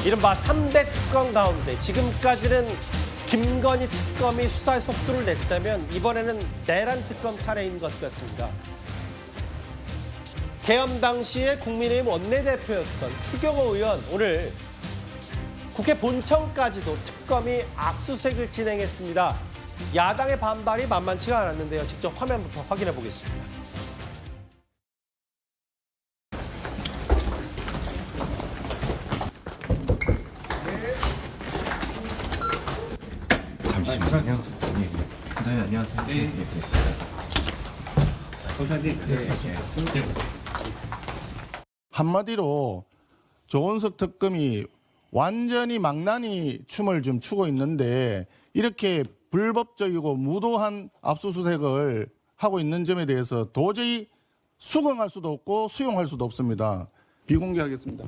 이른바 3대 특검 가운데 지금까지는 김건희 특검이 수사의 속도를 냈다면 이번에는 내란 특검 차례인 것 같습니다. 계엄 당시에 국민의힘 원내대표였던 추경호 의원 오늘 국회 본청까지도 특검이 압수수색을 진행했습니다. 야당의 반발이 만만치가 않았는데요. 직접 화면부터 확인해 보겠습니다. 잠시만요. 네, 안녕하세요. 네. 검사님, 한마디로 조은석 특검이 완전히 망나니 춤을 좀 추고 있는데 이렇게 불법적이고 무도한 압수수색을 하고 있는 점에 대해서 도저히 수긍할 수도 없고 수용할 수도 없습니다. 비공개하겠습니다.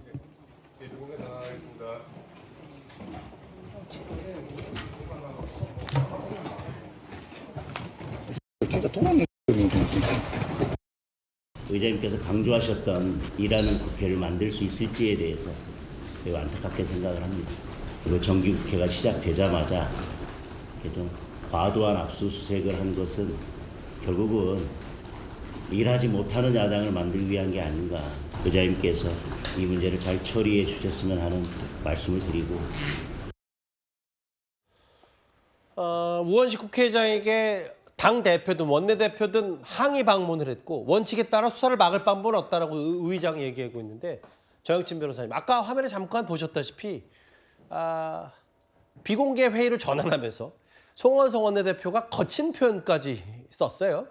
진짜 통합 의장님께서 강조하셨던 일하는 국회를 만들 수 있을지에 대해서 매우 안타깝게 생각을 합니다. 그리고 정기국회가 시작되자마자 좀 과도한 압수수색을 한 것은 결국은 일하지 못하는 야당을 만들기 위한 게 아닌가. 의장님께서 이 문제를 잘 처리해 주셨으면 하는 말씀을 드리고. 우원식 국회의장에게 당 대표든 원내대표든 항의 방문을 했고 원칙에 따라 수사를 막을 방법은 없다라고 의장이 얘기하고 있는데 정혁진 변호사님 아까 화면에 잠깐 보셨다시피 비공개 회의를 전환하면서 송원석 원내대표가 거친 표현까지 썼어요.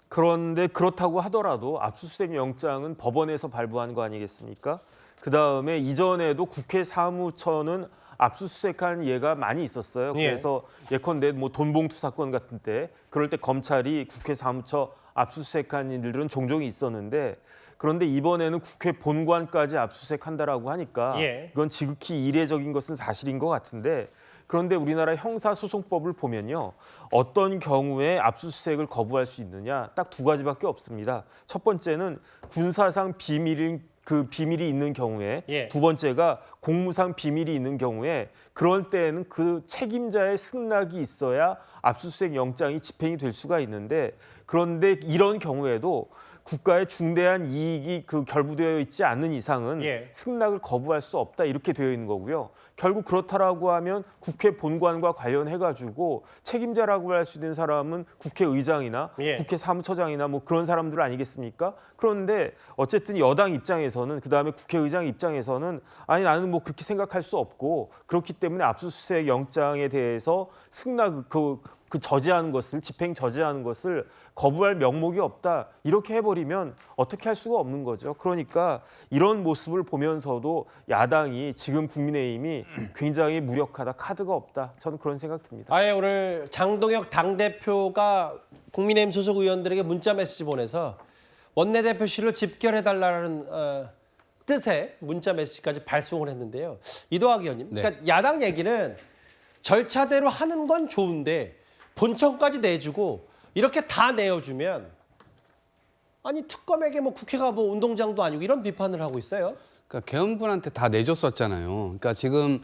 그런데 그렇다고 하더라도 압수수색 영장은 법원에서 발부한 거 아니겠습니까? 그다음에 이전에도 국회 사무처는 압수수색한 예가 많이 있었어요. 그래서 예컨대 뭐 돈봉투 사건 같은 때 그럴 때 검찰이 국회 사무처 압수수색한 일들은 종종 있었는데 그런데 이번에는 국회 본관까지 압수수색한다라고 하니까 이건 지극히 이례적인 것은 사실인 것 같은데 그런데 우리나라 형사소송법을 보면요. 어떤 경우에 압수수색을 거부할 수 있느냐 딱 두 가지밖에 없습니다. 첫 번째는 군사상 비밀이 있는 경우에 두 번째가 공무상 비밀이 있는 경우에 그럴 때에는 그 책임자의 승낙이 있어야 압수수색 영장이 집행이 될 수가 있는데 그런데 이런 경우에도 국가의 중대한 이익이 결부되어 있지 않는 이상은 승낙을 거부할 수 없다 이렇게 되어 있는 거고요. 결국 그렇다라고 하면 국회 본관과 관련해가지고 책임자라고 할 수 있는 사람은 국회의장이나 국회 사무처장이나 뭐 그런 사람들 아니겠습니까? 그런데 어쨌든 여당 입장에서는 그다음에 국회의장 입장에서는 아니 나는 뭐 그렇게 생각할 수 없고 그렇기 때문에 압수수색 영장에 대해서 승낙 저지하는 것을 집행 저지하는 것을 거부할 명목이 없다 이렇게 해버리면 어떻게 할 수가 없는 거죠. 그러니까 이런 모습을 보면서도 야당이 지금 국민의힘이 굉장히 무력하다 카드가 없다 저는 그런 생각 듭니다. 아예 오늘 장동혁 당대표가 국민의힘 소속 의원들에게 문자 메시지 보내서 원내대표실을 집결해달라는 뜻의 문자 메시지까지 발송을 했는데요. 이도학 의원님, 그러니까 야당 얘기는 절차대로 하는 건 좋은데 본청까지 내주고 이렇게 다 내어주면 아니 특검에게 뭐 국회가 뭐 운동장도 아니고 이런 비판을 하고 있어요. 그러니까 계엄군한테 다 내줬었잖아요. 그러니까 지금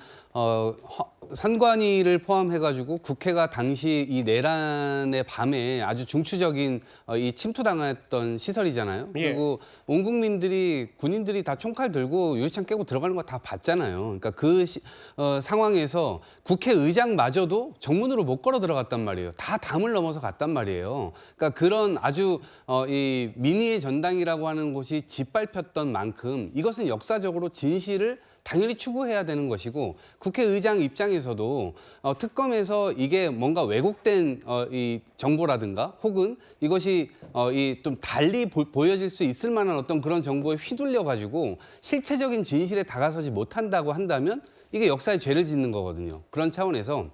선관위를 포함해가지고 국회가 당시 이 내란의 밤에 아주 중추적인 이 침투당했던 시설이잖아요. 그리고 온 국민들이 군인들이 다 총칼 들고 유리창 깨고 들어가는 거 다 봤잖아요. 그러니까 상황에서 국회의장마저도 정문으로 못 걸어 들어갔단 말이에요. 다 담을 넘어서 갔단 말이에요. 그러니까 그런 아주 이 민의의 전당이라고 하는 곳이 짓밟혔던 만큼 이것은 역사적으로 진실을 당연히 추구해야 되는 것이고 국회의장 입장에서도 특검에서 이게 뭔가 왜곡된 이 정보라든가 혹은 이것이 좀 달리 보여질 수 있을 만한 어떤 그런 정보에 휘둘려 가지고 실체적인 진실에 다가서지 못한다고 한다면 이게 역사에 죄를 짓는 거거든요. 그런 차원에서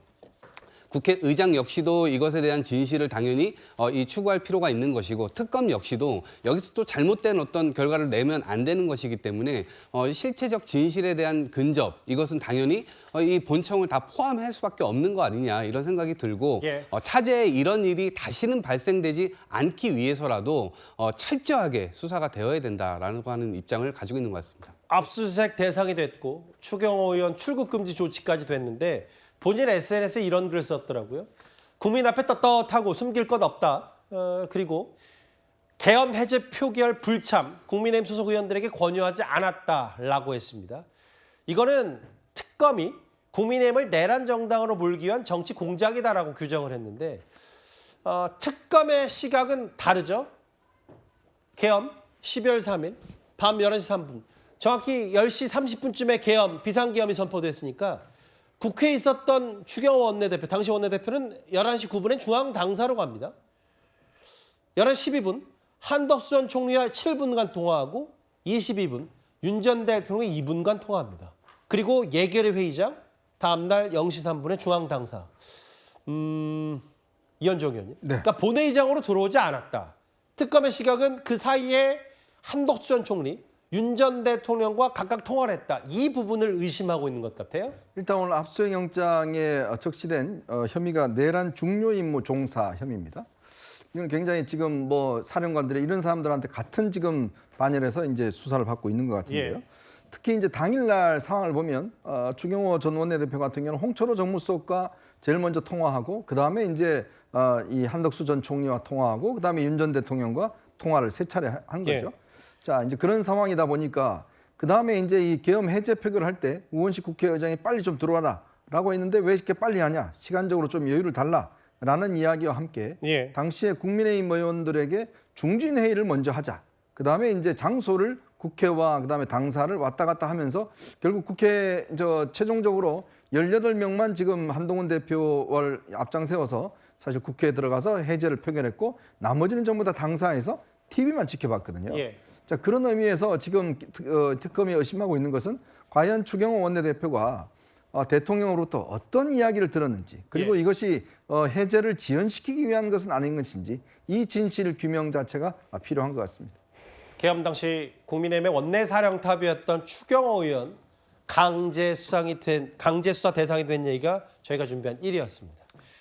국회의장 역시도 이것에 대한 진실을 당연히 이 추구할 필요가 있는 것이고 특검 역시도 여기서 또 잘못된 어떤 결과를 내면 안 되는 것이기 때문에 실체적 진실에 대한 근접 이것은 당연히 이 본청을 다 포함할 수밖에 없는 거 아니냐 이런 생각이 들고 예. 차제에 이런 일이 다시는 발생되지 않기 위해서라도 철저하게 수사가 되어야 된다라는 하는 입장을 가지고 있는 것 같습니다. 압수수색 대상이 됐고 추경호 의원 출국 금지 조치까지 됐는데 본인 SNS에 이런 글을 썼더라고요. 국민 앞에 떳떳하고 숨길 것 없다. 그리고 계엄 해제 표결 불참 국민의힘 소속 의원들에게 권유하지 않았다라고 했습니다. 이거는 특검이 국민의힘을 내란 정당으로 몰기 위한 정치 공작이다라고 규정을 했는데 특검의 시각은 다르죠. 계엄 12월 3일 밤 11시 3분 정확히 10시 30분쯤에 계엄 비상계엄이 선포됐으니까 국회에 있었던 추경호 원내대표 당시 원내대표는 11시 9분에 중앙당사로 갑니다. 11시 12분 한덕수 전 총리와 7분간 통화하고 22분 윤 전 대통령이 2분간 통화합니다. 그리고 예결위 회의장 다음날 0시 3분에 중앙당사 이현정 의원님. 그러니까 본회의장으로 들어오지 않았다. 특검의 시각은 그 사이에 한덕수 전 총리, 윤 전 대통령과 각각 통화를 했다. 이 부분을 의심하고 있는 것 같아요. 일단 오늘 압수수색 영장에 적시된 혐의가 내란 중요 임무 종사 혐의입니다. 이건 굉장히 지금 뭐 사령관들이 이런 사람들한테 같은 지금 반열에서 이제 수사를 받고 있는 것 같은데요. 예. 특히 이제 당일날 상황을 보면 추경호 전 원내대표 같은 경우는 홍철호 정무수석과 제일 먼저 통화하고 그 다음에 이제 이 한덕수 전 총리와 통화하고 그 다음에 윤 전 대통령과 통화를 3차례 한 거죠. 예. 자 이제 그런 상황이다 보니까 그 다음에 이제 이 계엄 해제 표결을 할 때 우원식 국회의장이 빨리 좀 들어와라라고 했는데 왜 이렇게 빨리 하냐? 시간적으로 좀 여유를 달라라는 이야기와 함께 예. 당시에 국민의힘 의원들에게 중진 회의를 먼저 하자. 그 다음에 이제 장소를 국회와 그 다음에 당사를 왔다 갔다 하면서 결국 국회 최종적으로 18명만 지금 한동훈 대표를 앞장 세워서 사실 국회에 들어가서 해제를 표결했고 나머지는 전부 다 당사에서 TV만 지켜봤거든요. 예. 자 그런 의미에서 지금 특검이 의심하고 있는 것은 과연 추경호 원내대표가 대통령으로부터 어떤 이야기를 들었는지 그리고 이것이 해제를 지연시키기 위한 것은 아닌 것인지 이 진실 규명 자체가 필요한 것 같습니다. 계엄 당시 국민의힘의 원내사령탑이었던 추경호 의원 강제 수사 대상이 된 얘기가 저희가 준비한 1위였습니다.